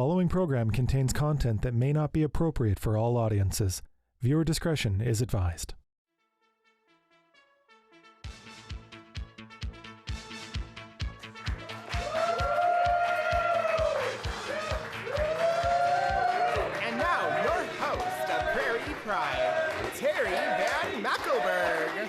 following program contains content that may not be appropriate for all audiences. Viewer discretion is advised. And now, your host of Prairie Pride, Terry Van Mackelberg.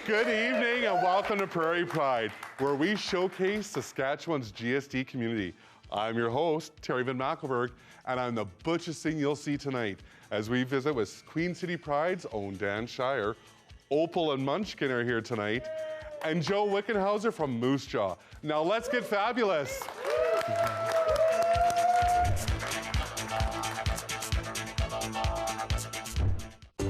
Good evening and welcome to Prairie Pride, where we showcase Saskatchewan's GSD community. I'm your host, Terry Van Mackelberg, and I'm the butchest thing you'll see tonight as we visit with Queen City Pride's own Dan Shire. Opal and Munchkin are here tonight, and Joe Wickenhauser from Moose Jaw. Now let's get fabulous.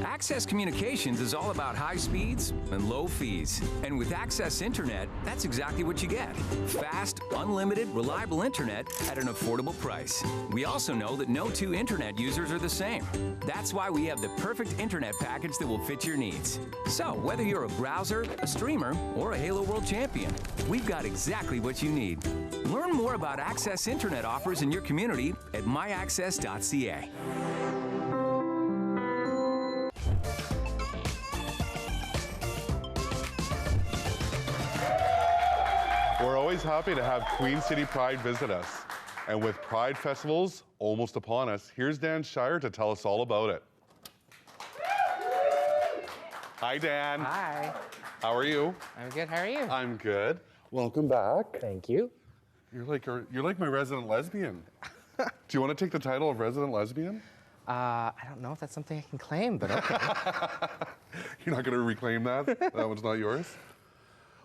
Access Communications is all about high speeds and low fees. And with Access Internet, that's exactly what you get. Fast, unlimited, reliable internet at an affordable price. We also know that no two internet users are the same. That's why we have the perfect internet package that will fit your needs. So, whether you're a browser, a streamer, or a Halo World Champion, we've got exactly what you need. Learn more about Access Internet offers in your community at myaccess.ca. We're always happy to have Queen City Pride visit us. And with Pride festivals almost upon us, here's Dan Shire to tell us all about it. Hi, Dan. Hi. How are you? I'm good. How are you? I'm good. Welcome back. Thank you. You're like my resident lesbian. Do you want to take the title of resident lesbian? I don't know if that's something I can claim, but okay. You're not going to reclaim that? That one's not yours?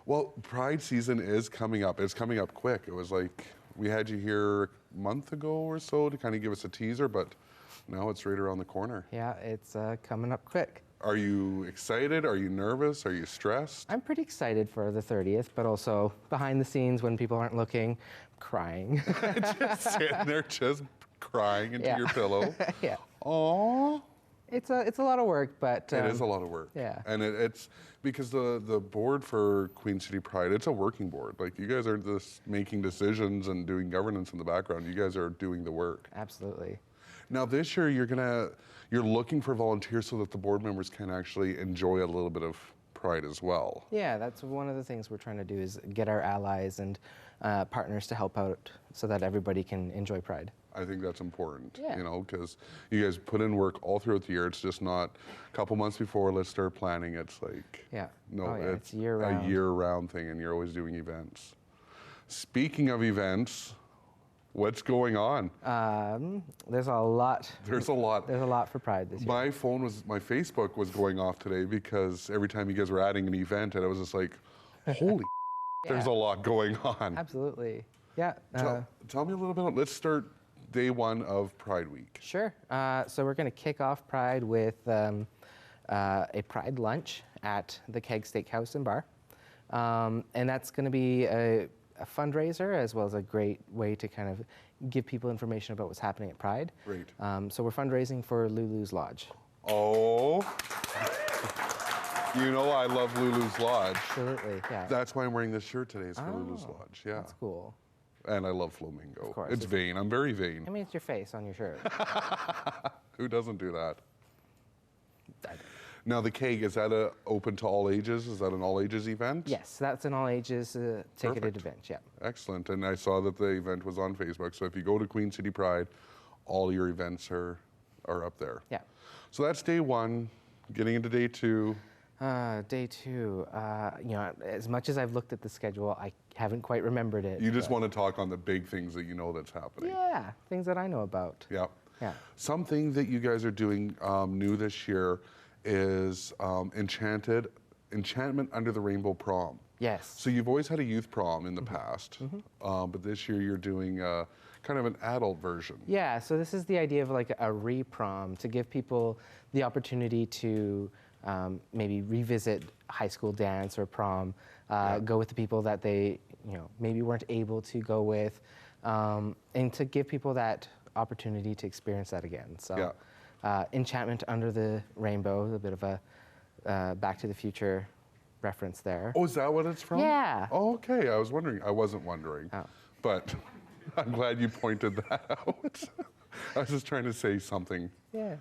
Well, Pride season is coming up. It's coming up quick. It was like we had you here a month ago or so to kind of give us a teaser, but now it's right around the corner. Yeah, it's coming up quick. Are you excited? Are you nervous? Are you stressed? I'm pretty excited for the 30th, but also behind the scenes when people aren't looking, crying. Just sitting there, just crying into your pillow. Yeah. Aww. It's a lot of work, but it is a lot of work. Yeah. And it's because the board for Queen City Pride, it's a working board. Like, you guys aren't just making decisions and doing governance in the background. You guys are doing the work. Absolutely. Now this year you're looking for volunteers so that the board members can actually enjoy a little bit of Pride as well. Yeah, that's one of the things we're trying to do is get our allies and partners to help out so that everybody can enjoy Pride. I think that's important, Yeah. you know, because you guys put in work all throughout the year. It's just not a couple months before, let's start planning. It's like, Yeah. no, Oh, yeah, it's year-round. a year-round thing, and you're always doing events. Speaking of events, what's going on? There's a lot. There's a lot. There's a lot for Pride this year. My Facebook was going off today because every time you guys were adding an event, and I was just like, holy there's a lot going on. Absolutely. Yeah. Tell me a little bit, let's start day one of Pride Week. Sure. So we're going to kick off Pride with a Pride lunch at the Keg Steakhouse and Bar. And that's going to be a fundraiser as well as a great way to kind of give people information about what's happening at Pride. Great. So we're fundraising for Lulu's Lodge. Oh. You know I love Lulu's Lodge. Absolutely, yeah. That's why I'm wearing this shirt today, is for Lulu's Lodge, yeah. That's cool. And I love Flamingo. Of course. It's vain, I'm very vain. I mean, it's your face on your shirt. Who doesn't do that? I don't. Now the keg, is that open to all ages? Is that an all ages event? Yes, that's an all ages ticketed Perfect. event, yeah. Excellent, and I saw that the event was on Facebook, so if you go to Queen City Pride, all your events are up there. Yeah. So that's day one, getting into day two. Day two, you know, as much as I've looked at the schedule, I haven't quite remembered it. You just want to talk on the big things that you know that's happening. Yeah, things that I know about. Yeah. Yeah. Something that you guys are doing new this year is Enchantment Under the Rainbow Prom. Yes. So you've always had a youth prom in the past, but this year you're doing kind of an adult version. Yeah, so this is the idea of like a re-prom to give people the opportunity to maybe revisit high school dance or prom, go with the people that they, you know, maybe weren't able to go with, and to give people that opportunity to experience that again. So, Enchantment Under the Rainbow, a bit of a Back to the Future reference there. Oh, is that what it's from? Yeah. Oh, okay. I was wondering. I wasn't wondering. Oh. But I'm glad you pointed that out. I was just trying to say something. Yeah.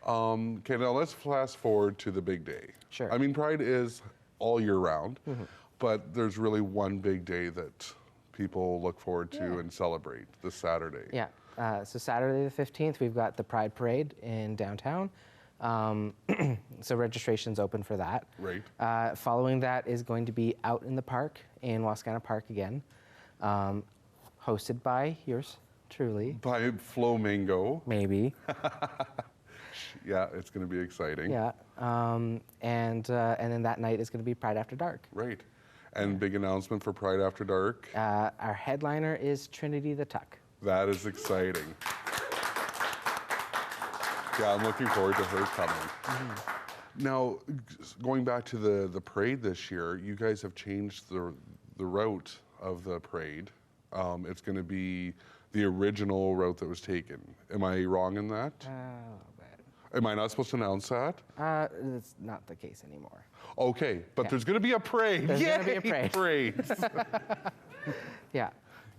Okay, now let's fast forward to the big day. Sure. I mean, Pride is all year round, but there's really one big day that people look forward to and celebrate, this Saturday. Yeah. So Saturday the 15th, we've got the Pride Parade in downtown. So registration's open for that. Right. Following that is going to be out in the park in Wascana Park again, hosted by yours truly. By Flamingo. Maybe. Yeah, it's going to be exciting. Yeah. And then that night is going to be Pride After Dark. Right. And big announcement for Pride After Dark. Our headliner is Trinity the Tuck. That is exciting. Yeah, I'm looking forward to her coming. Now, going back to the parade this year, you guys have changed the route of the parade. It's going to be the original route that was taken. Am I wrong in that? Am I not supposed to announce that? It's not the case anymore. Okay, but there's going to be a parade. There's going to be a parade. Parades. Yeah.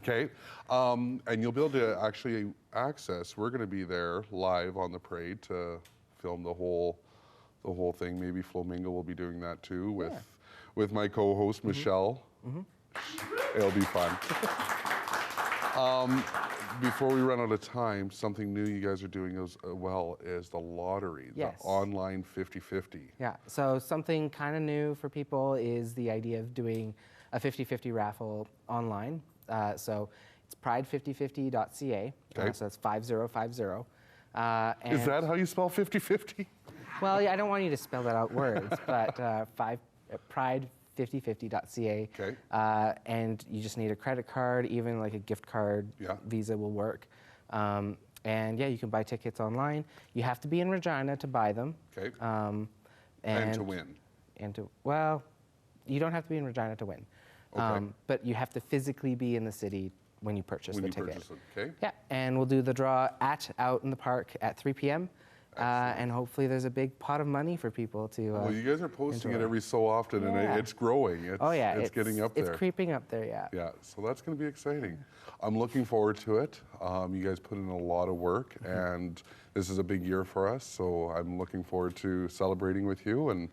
Okay, and you'll be able to actually access. We're going to be there live on the parade to film the whole thing. Maybe Flamingo will be doing that too with my co-host Michelle. It'll be fun. Before we run out of time, something new you guys are doing as well is the lottery, Yes. the online 50-50. Yeah, so something kind of new for people is the idea of doing a 50-50 raffle online. So it's pride5050.ca, Okay. so that's 5050. Is that how you spell 50-50? Well, yeah, I don't want you to spell that out words, but pride5050.ca. Okay. And you just need a credit card, even like a gift card, Yeah. Visa will work. And yeah, you can buy tickets online. You have to be in Regina to buy them. Okay. And to win. Well, you don't have to be in Regina to win. Okay. But you have to physically be in the city when you purchase When the you ticket. purchase it, okay? Yeah, and we'll do the draw out in the park at 3 p.m. And hopefully there's a big pot of money for people to. Well, you guys are posting it enjoy. every so often, Yeah. and it's growing. It's getting up there. It's creeping up there, yeah. Yeah, so that's going to be exciting. I'm looking forward to it. You guys put in a lot of work, and this is a big year for us, so I'm looking forward to celebrating with you and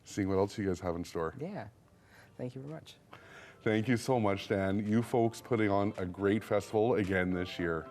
seeing what else you guys have in store. Yeah, thank you very much. Thank you so much, Dan. You folks putting on a great festival again this year.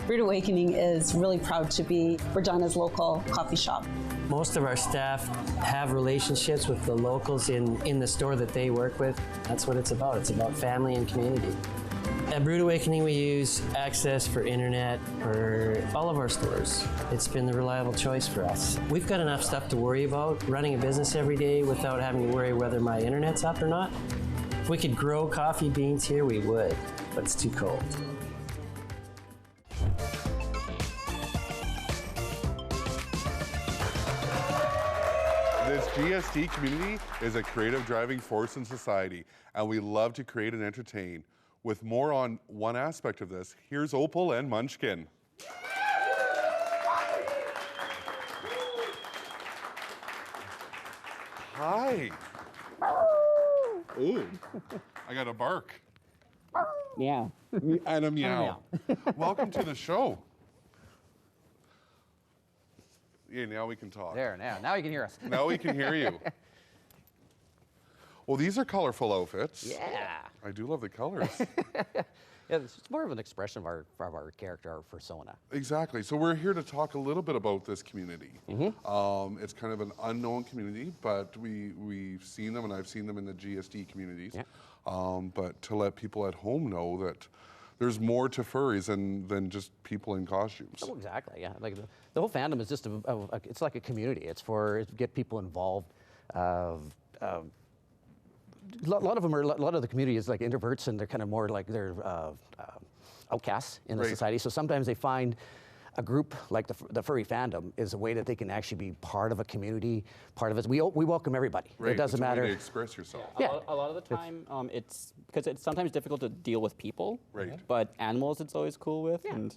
Rude Awakening is really proud to be Regina's local coffee shop. Most of our staff have relationships with the locals in the store that they work with. That's what it's about. It's about family and community. At Rude Awakening, we use Access for internet for all of our stores. It's been the reliable choice for us. We've got enough stuff to worry about running a business every day without having to worry whether my internet's up or not. If we could grow coffee beans here, we would, but it's too cold. This GSD community is a creative driving force in society, and we love to create and entertain. With more on one aspect of this, here's Opal and Munchkin. Hi. Ooh, I got a bark. Yeah. And a meow. Welcome to the show. Yeah, now we can talk. There, now you can hear us. Now we can hear you. Well, these are colorful outfits. Yeah. I do love the colors. Yeah, it's more of an expression of our character, our persona. Exactly. So we're here to talk a little bit about this community. It's kind of an unknown community, but we've seen them, and I've seen them in the GSD communities. Yeah. But to let people at home know that there's more to furries than just people in costumes. Oh, exactly. Yeah, like the whole fandom is just it's like a community. It's to get people involved. A lot of the community is like introverts, and they're kind of more like they're outcasts in the Right. society. So sometimes they find a group like the furry fandom is a way that they can actually be part of a community, part of it. We welcome everybody. Right. It doesn't it's matter. A way to express yourself. Yeah. A lot of the time, it's because it's sometimes difficult to deal with people. Right. But animals, it's always cool with, and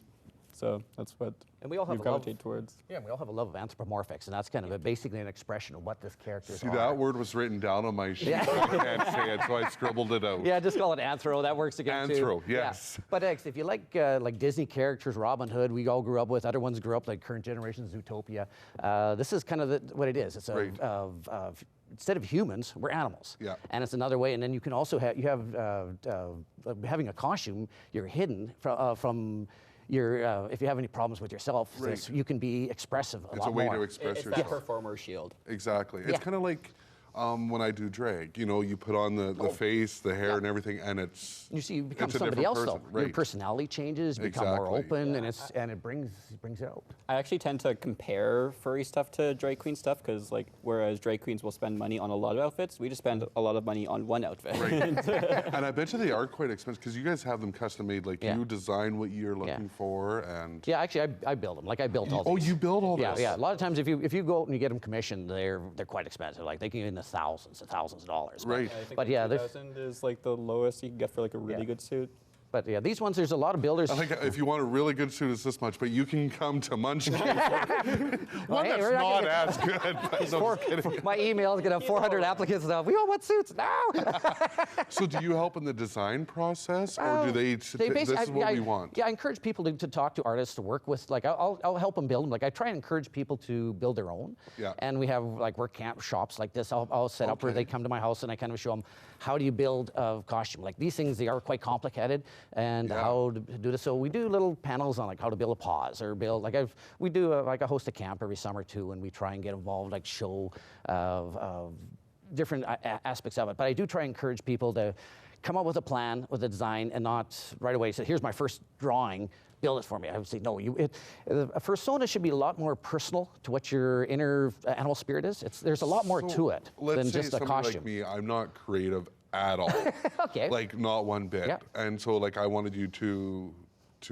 so that's what And we all have you a love. gravitate towards. Yeah, we all have a love of anthropomorphics, and that's kind of basically an expression of what this character is. See, that word was written down on my sheet, but I can't say it, so I scribbled it out. Yeah, just call it anthro. That works again too. Anthro, yes. Yeah. But if you like Disney characters, Robin Hood, we all grew up with. Other ones grew up like current generation's Zootopia. This is kind of what it is. It's Right. Instead of humans, we're animals. Yeah. And it's another way. And then you can also have having a costume. You're hidden from your if you have any problems with yourself, Right. you can be expressive a It's lot a way more. to express It's yourself. that performer shield. Exactly. It's Yeah. kind of like when I do drag. You know, you put on the face, the hair, and everything, and it's You see, you become it's a somebody different else person. though. Your Right. personality changes, you become more Exactly. open, and it brings it out. I actually tend to compare furry stuff to drag queen stuff because, like, whereas drag queens will spend money on a lot of outfits, we just spend a lot of money on one outfit. Right. And I bet you they are quite expensive because you guys have them custom made. Like Yeah. you design what you're looking for, and Yeah, actually, I build them. Like I built all oh, these. you build all Yeah, this. yeah. A lot of times, if you go out and you get them commissioned, they're quite expensive. Like they can be in the thousands of dollars. Right. I think But yeah, there's 2,000 is like the lowest you can get for like a really good suit. But yeah, these ones, there's a lot of builders. I think if you want a really good suit, it's this much, but you can come to Munchkin for one hey, that's we're not not as good. But no, just kidding. My email is gonna have 400 applicants now. We all want suits now. So do you help in the design process, or do they? This is what we want. Yeah, I encourage people to talk to artists, to work with. Like I'll help them build them. Like I try and encourage people to build their own. Yeah. And we have like work camp shops like this. I'll set up where Okay. they come to my house and I kind of show them how do you build a costume. Like these things, they are quite complicated, and Yeah. how to do this. So we do little panels on like how to build a pause or build like we do like I host a camp every summer too, and we try and get involved, like show different aspects of it. But I do try and encourage people to come up with a plan, with a design, and not right away say, here's my first drawing, build it for me. I would say, no, a fursona should be a lot more personal to what your inner animal spirit is. There's a lot more So to it let's than say just a somebody costume. like me, I'm not creative at all. Okay. Like not one bit. Yeah. And so like I wanted you to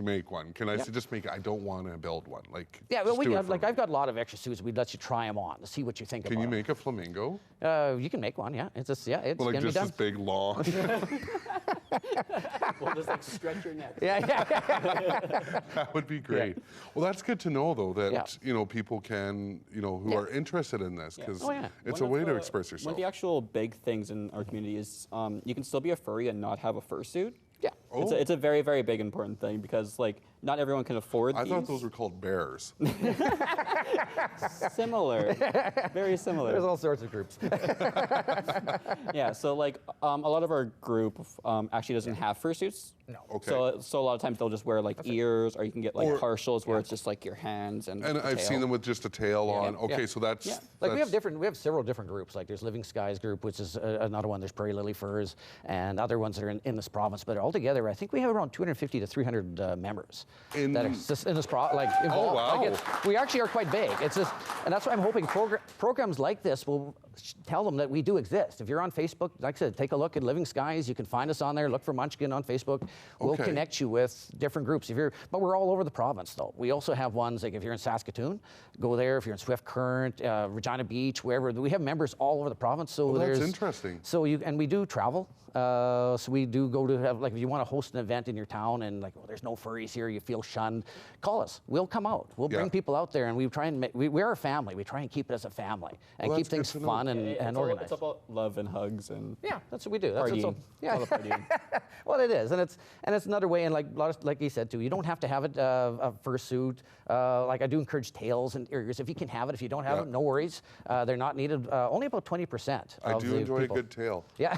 make one. Can I just make it? I don't want to build one. Like Yeah, well, just do it for like me. I've got a lot of extra suits. We'd let you try them on to see what you think Can about you them. make a flamingo? You can make one, yeah. It's just, yeah, it's Well, like gonna be just done. this big long. We'll just like stretch your neck. Yeah, yeah. That would be great. Well, that's good to know though that Yeah. you know people can who are interested in this because Oh, yeah. it's One a way of to the- express One yourself. of the actual big things in our community is you can still be a furry and not have a fursuit. Yeah. Oh. It's a very, very big important thing because like not everyone can afford I these. thought those were called bears. Similar, very similar. There's all sorts of groups. Yeah, so like a lot of our group actually doesn't have fursuits. No. Okay. So a lot of times they'll just wear like ears, or you can get like Or- partials where it's just like your hands and. And the I've seen tail. them with just a tail on. Okay, Yeah. so that's Yeah. Like we that's- have several different groups. Like there's Living Skies group, which is another one. There's Prairie Lily Furs and other ones that are in this province. But altogether, I think we have around 250 to 300 members In- that are just in this involved. wow. Like we actually are quite big. It's just, and that's why I'm hoping programs like this will tell them that we do exist. If you're on Facebook, like I said, take a look at Living Skies. You can find us on there. Look for Munchkin on Facebook. We'll Okay. connect you with different groups. But we're all over the province, though. We also have ones like if you're in Saskatoon, go there. If you're in Swift Current, Regina Beach, wherever, we have members all over the province. So Well, that's there's interesting. So we do travel. So we do go to have, like, if you want to host an event in your town and like, well, there's no furries here, you feel shunned, call us. We'll come out. We'll bring Yeah. people out there, and we try and we're a family. We try and keep it as a family and Well, keep that's good things to know. fun It's and all- organized. It's about love and hugs and Yeah, that's what we do. That's partying. all. Yeah, It's all about partying. well, it is, and it's another way. And like you said too, you don't have to have a fursuit. Like I do encourage tails and ears. If you can have it, if you don't have Yeah. it, no worries. They're not needed. Only about 20%. I of do the enjoy people. a good tail. Yeah.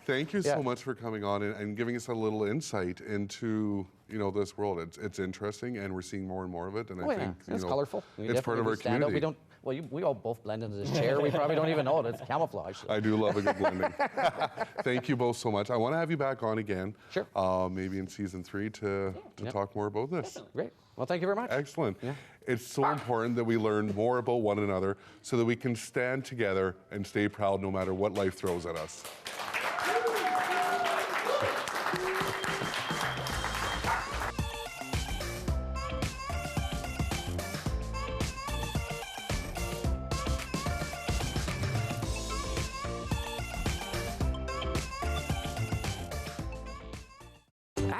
Thank you Yeah. so much for coming on and giving us a little insight into this world. It's interesting, and we're seeing more and more of it. And Oh, I yeah. think It's colorful. We it's part of definitely our stand out. community. We don't. Well, we all both blend into this chair. We probably don't even know it. It's camouflage. I do love a good blending. Thank you both so much. I want to have you back on again. Sure. Maybe in season 3 to Yep. talk more about this. Great. Well, thank you very much. Excellent. It's so important that we learn more about one another so that we can stand together and stay proud no matter what life throws at us.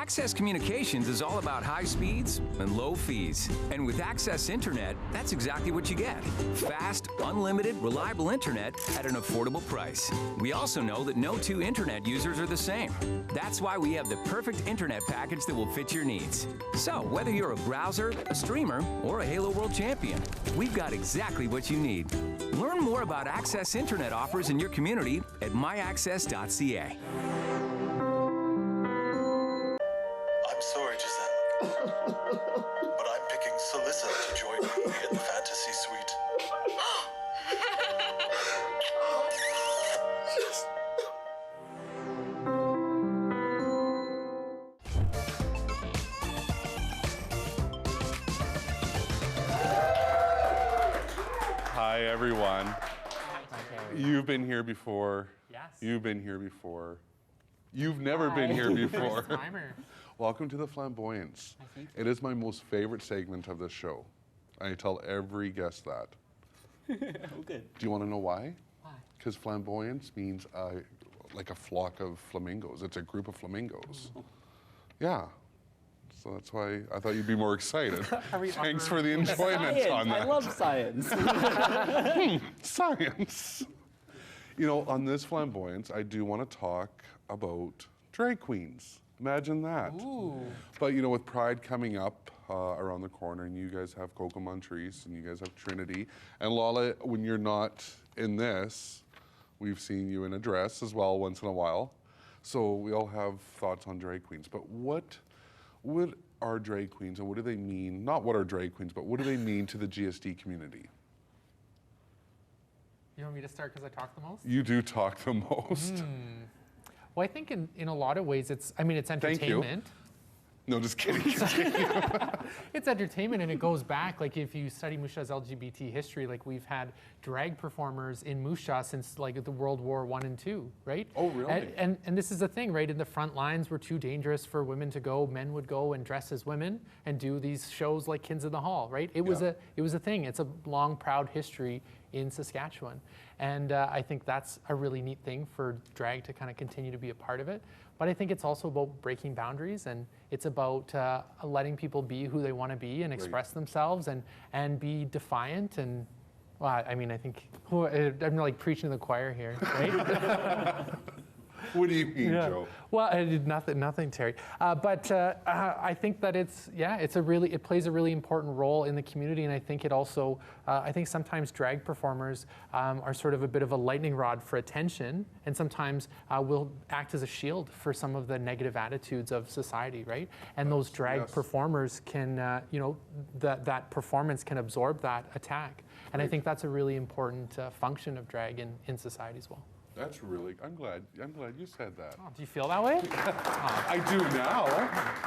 Access Communications is all about high speeds and low fees. And with Access Internet, that's exactly what you get. Fast, unlimited, reliable internet at an affordable price. We also know that no two internet users are the same. That's why we have the perfect internet package that will fit your needs. So, whether you're a browser, a streamer, or a Halo World Champion, we've got exactly what you need. Learn more about Access Internet offers in your community at myaccess.ca. I'm sorry, Giselle, but I'm picking Solissa to join me in the fantasy suite. Hi, everyone. You've been here before. Yes. You've been here before. You've never been here before. First timer. Welcome to the Flamboyance. It is my most favorite segment of this show. I tell every guest that. Oh, good. Do you want to know why? Why? Because flamboyance means like a flock of flamingos. It's a group of flamingos. Yeah. So that's why I thought you'd be more excited. Thanks for the enjoyment Science. on that. I love science. Science. You know, on this Flamboyance, I do want to talk about drag queens. Imagine that. Ooh. But you know, with Pride coming up around the corner, and you guys have Coco Montrese, and you guys have Trinity, and Lala, when you're not in this, we've seen you in a dress as well once in a while. So we all have thoughts on drag queens. But what are drag queens, and what do they mean? Not what are drag queens, but what do they mean to the GSD community? You want me to start because I talk the most? You do talk the most. Well, I think in a lot of ways it's entertainment. Thank you. No, just kidding. It's entertainment, and it goes back. Like if you study Musha's LGBT history, like we've had drag performers in Musha since like the World War I and II, right? Oh, really? And this is the thing, right? In the front lines were too dangerous for women to go. Men would go and dress as women and do these shows like Kins of the Hall, right? It was a thing. It's a long, proud history in Saskatchewan, and I think that's a really neat thing for drag to kind of continue to be a part of it. But I think it's also about breaking boundaries, and it's about letting people be who they want to be and express themselves and be defiant. And well, I mean, I think I'm like preaching to the choir here, right? What do you mean, Joe? Well, I did nothing, Terry. But I think that it plays a really important role in the community, and I think it also, I think sometimes drag performers are sort of a bit of a lightning rod for attention, and sometimes will act as a shield for some of the negative attitudes of society, right? And those drag performers can, that performance can absorb that attack, and I think that's a really important function of drag in society as well. That's really, I'm glad you said that. Oh, do you feel that way? I do now.